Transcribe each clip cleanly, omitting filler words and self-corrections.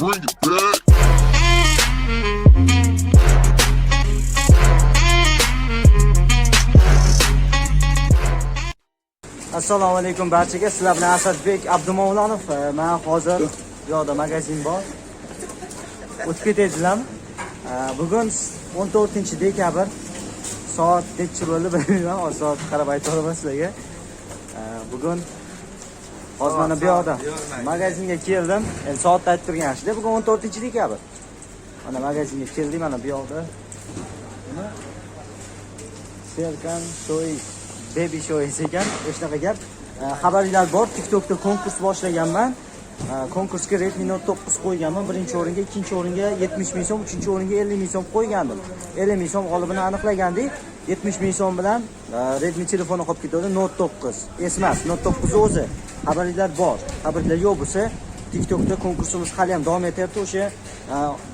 Bring it back. Assalomu alaykum barchaga. Sizlar bilan Asadbek Abdumavlonov. Men hozir bu yoqda magazin bor. O'tib ketayapsizlarmi? Bugun 14-dekabr soat nechi bo'ldi bilmayman. Hozir soat qarab ayta olaman sizlarga. Bugun hozir mana bu yoqda magazinga keldim. Endi soatni aytib turgan yaxshi-da. Bugun 14-dekabr. Mana magazinga keldim, mana bu yoqda. Nima? Serkan Shoy Baby Show ekan, shunaqa gap. Xabarlar bor, TikTokda konkurs boshlaganman. Konkursga Redmi Note 9 qo'yganman. Birinchi o'ringa, ikkinchi o'ringa 70 ming so'm, uchinchi o'ringa 50 ming so'm qo'ygandim. 50 ming so'm g'olibini aniqlagandik. 70 ming so'm bilan Redmi telefoni qolib ketdi. Note 9. Esmas, Note 9 o'zi. Xabarlar bor. Xabarlar yo'q bo'lsa, TikTokda konkursimiz hali ham davom etyapti. O'sha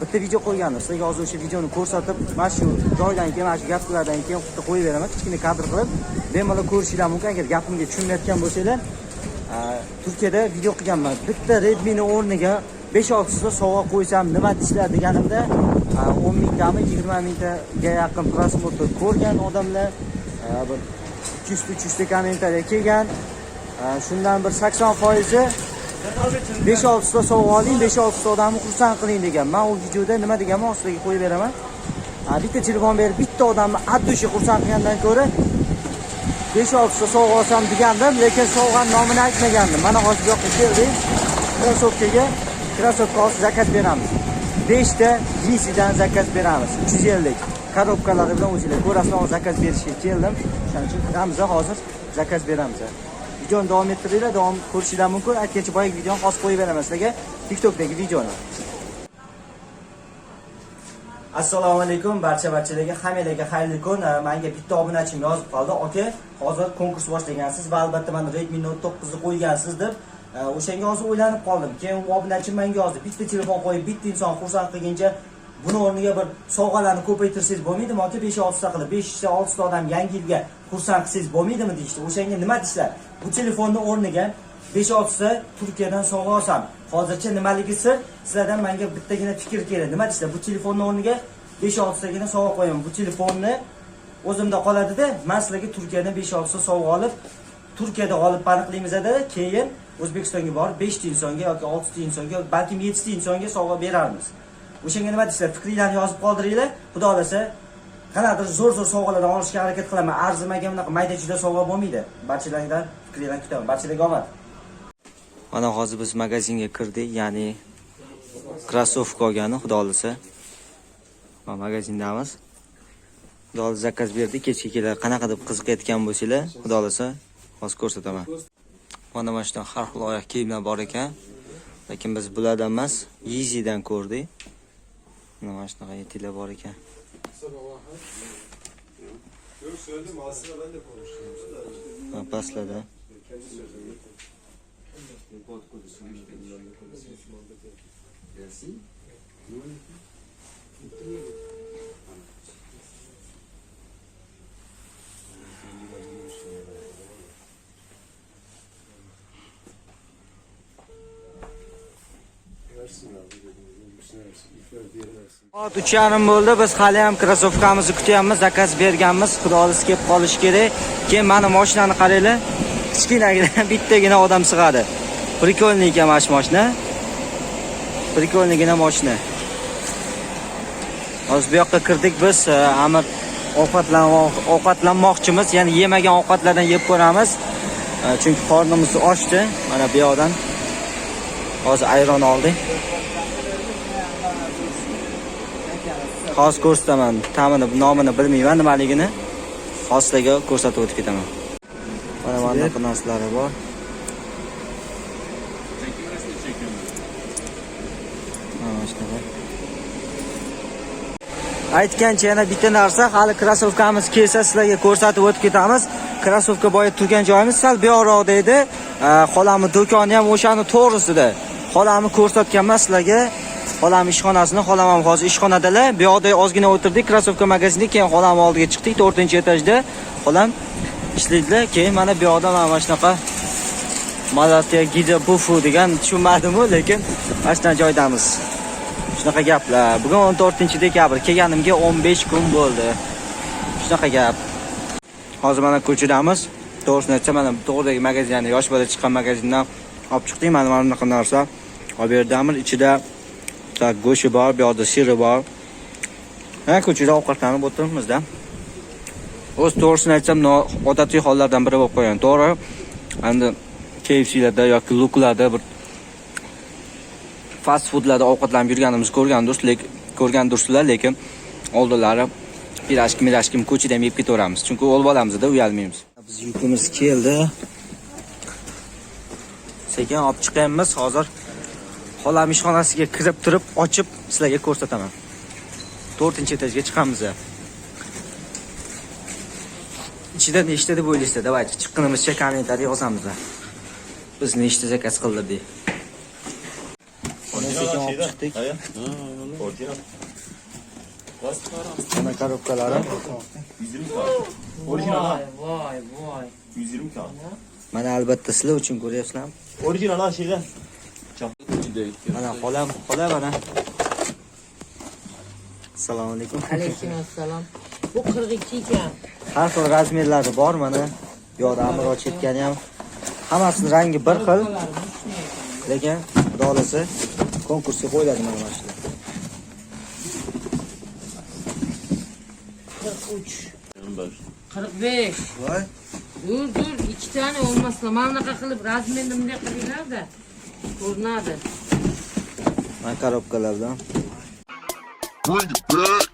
bitta video qo'ygandim. Sizlarga hozir o'sha videoni ko'rsatib, mana shu joydan keyin, mana shu gaplardan keyin bitta qo'yib beraman. Kichkina kadr qilib, bemalol ko'rishinglar mumkin. Agar gapimga tushunmayotgan bo'lsanglar, Turkiyada video qilganman. Bitta Redmi'ni o'rniga 5-6 ta sovg'a qo'ysam nima deyishlar deganimda, 10 mingtami, 20 mingtaga yaqin prosmotr ko'rgan odamlar, bir 200-300 ta kommentariya kelgan. Shundan bir 80% 5-6 ta sovg'a oling, 5-6 ta odamni xursand qiling degan. Men u videoda nima deganman, ostiga qo'yib beraman. Bitta telefon berib, bitta odamni addushi xursand qilgandan ko'ra 5-6 ta sovg'a olsam degandim, lekin sovg'aning nomini aytmagandim. Mana hozir bu yoqqa keldik. Krossovkaga zakaz beramiz. 5 ta GC'dan zakaz beramiz. 350 korobkalari bilan o'zinglar ko'rasizlar, zakaz berishga keldim. Shuning uchun kiramiz, hozir zakaz beramiz. Videoni davom ettiringlar, davom ko'rishinglar mumkin. Aytgancha boyagi videoni hozir qo'yib beraman sizlarga, TikTokdagi videoni. Assalomu alaykum barchalarga, hammalarga xayrli kun. Menga bitta obunachim yozib qoldi. Aka, hozir konkurs boshlagansiz va albatta mana Redmi Note 9 ni qo'ygansiz deb, o'shanga hozir o'ylanib qoldim. Keyin u obunachim menga yozdi. Bitta telefon qo'yib, bitta inson xursand qilguncha buni o'rniga bir sovg'alarni ko'paytirsangiz bo'lmaydimi? Aka, 5-6 ta qilib, 5 ta 6 ta odam yangi yilga xursand qilsangiz bo'lmaydimi deydi. O'shanga nima deyshlar? Bu telefonni o'rniga 5-6 ta Turkiyadan sovg'a olsam, hozircha nimaligi sir, sizlardan menga bittagina fikr kerak. Nima deyshlar? Bu telefonni o'rniga 5-6 tagina sovg'a qo'yaman. Bu telefonni o'zimda qoladi-da, men sizlarga Turkiyadan 5-6 ta sovg'a olib, Turkiyada g'olib aniqlaymiz-da, keyin O'zbekistonga borib 5 ta insonga yoki 6 ta insonga, balki 7 ta insonga sovg'a berarmiz. O'shanga nima deysizlar? Fikringizni yozib qoldiringlar. Xudo xolasa, qanaqadir zo'r sovg'alardan olishga harakat qilaman. Arzimagan bunaqa mayda-chuyda sovg'a bo'lmaydi. Barchalardan fikringizni kutaman. Barchalarga omad. Mana hozir biz magazinga kirdik, ya'ni krossovka olgani, xudo xolasa. Magazindamiz. Xudo xolasa zakaz berdik. Kechga kelar qanaqa deb qiziqayotgan bo'lsanglar, xudo xolasa hozir ko'rsataman. Mana mana shunday har xil oyoq kiyimlar bor ekan. Lekin biz bulardan emas, Yeezy'dan ko'rdik. Mana shunaqa yetillar bor ekan. Paslarda. Soat 3:30 bo'ldi. Biz hali ham krossovkamizni kutyapmiz, zakaz berganmiz. Xudo xolasa kelib qolish kerak. Keyin mana mashinani qaranglar. Kichkinagina bittagina odam sig'adi. Prikolniy ekan mana shu mashina. Prikolnigina mashina. Hozir bu yoqqa kirdik biz, amir ovqatlanmoqchimiz, ya'ni yemagan ovqatlardan yeb ko'ramiz. Chunki qornimiz ochdi. Mana bu yoqdan hozir ayron oldik. Hozir ko'rsataman. Ta'mini, nomini bilmayman, nimaligini. Hozirga ko'rsatib o'tib ketaman. Mana bunaqa narsalari bor. Aytgancha yana bitta narsa, hali krossovkamiz kelsa sizlarga ko'rsatib o'tib ketamiz. Krossovka boya turgan joyimiz sal bu yoqda edi. Xolamning do'koni ham o'shani to'g'risida. Xolamni ko'rsatganman sizlarga. Xolam ishxonasini, xolam ham hozir ishxonadalar. Bu yoqda ozgina o'tirdik, krossovka magazinga, keyin xolam oldiga chiqdik, 4-etajda. Xolam ishlaydilar. Keyin mana bu yoqda mana shunaqa Malatya Gida Bufu degan tushunmadim-ku, lekin mana shunday joydamiz. Shunaqa gaplar. Bugun 14-dekabr, kelganimga 15 kun bo'ldi. Shunaqa gap. Hozir mana ko'chadamiz. To'g'risini aytsam, mana to'g'ridagi magazindan, yosh bola chiqqan magazindan olib chiqdik. Mana bunaqa narsa. Olib berdimir, ichida go'shi bor, bu yerda siri bor. Ha, ko'chada ovqatlanib o'tiribmiz-da. O'z to'g'risini aytsam, odatiy hollardan biri bo'lib qo'ygan. To'g'ri. Endi KFC'larda yoki Luklarda bir fast foodlarda ovqatlanib yurganimizni ko'rgandirsizlar, lekin oldinlari pirashki ko'chada ham yeb ketaveramiz. Chunki o'l bolamizda uyalmaymiz. Biz yukimiz keldi. Sekin olib chiqamiz. Hozir xolam ishxonasiga kirib turib, ochib sizlarga ko'rsataman. 4-etajga chiqamiz. Ichida nechta deb o'ylaysizlar? Davaychi, chiqqanimizcha kommentariy yozamiz. Biz nechta zakaz qildik. Sekin olib chiqdik. Mana korobkalari. 120 kg. Orijinal. Voy. 120 kg. Mana albatta sizlar uchun ko'ryapsizlar. Orijinal şeyda. Mana xolam mana. Assalomu alaykum. Alaykum assalom. Bu 42 ekan. Har xil razmerlari bor mana. Bu yoqda amir ketgani ham. Hammasini rangi bir xil. Lekin xudolisi konkursga qo'yiladi mana shular. 45. Voy. Dur, 2 tane olmazsa manaqa qilib razmerni bunday qilinglar-da. Ko'rinadi. Mana korobkalardan. Bring it back.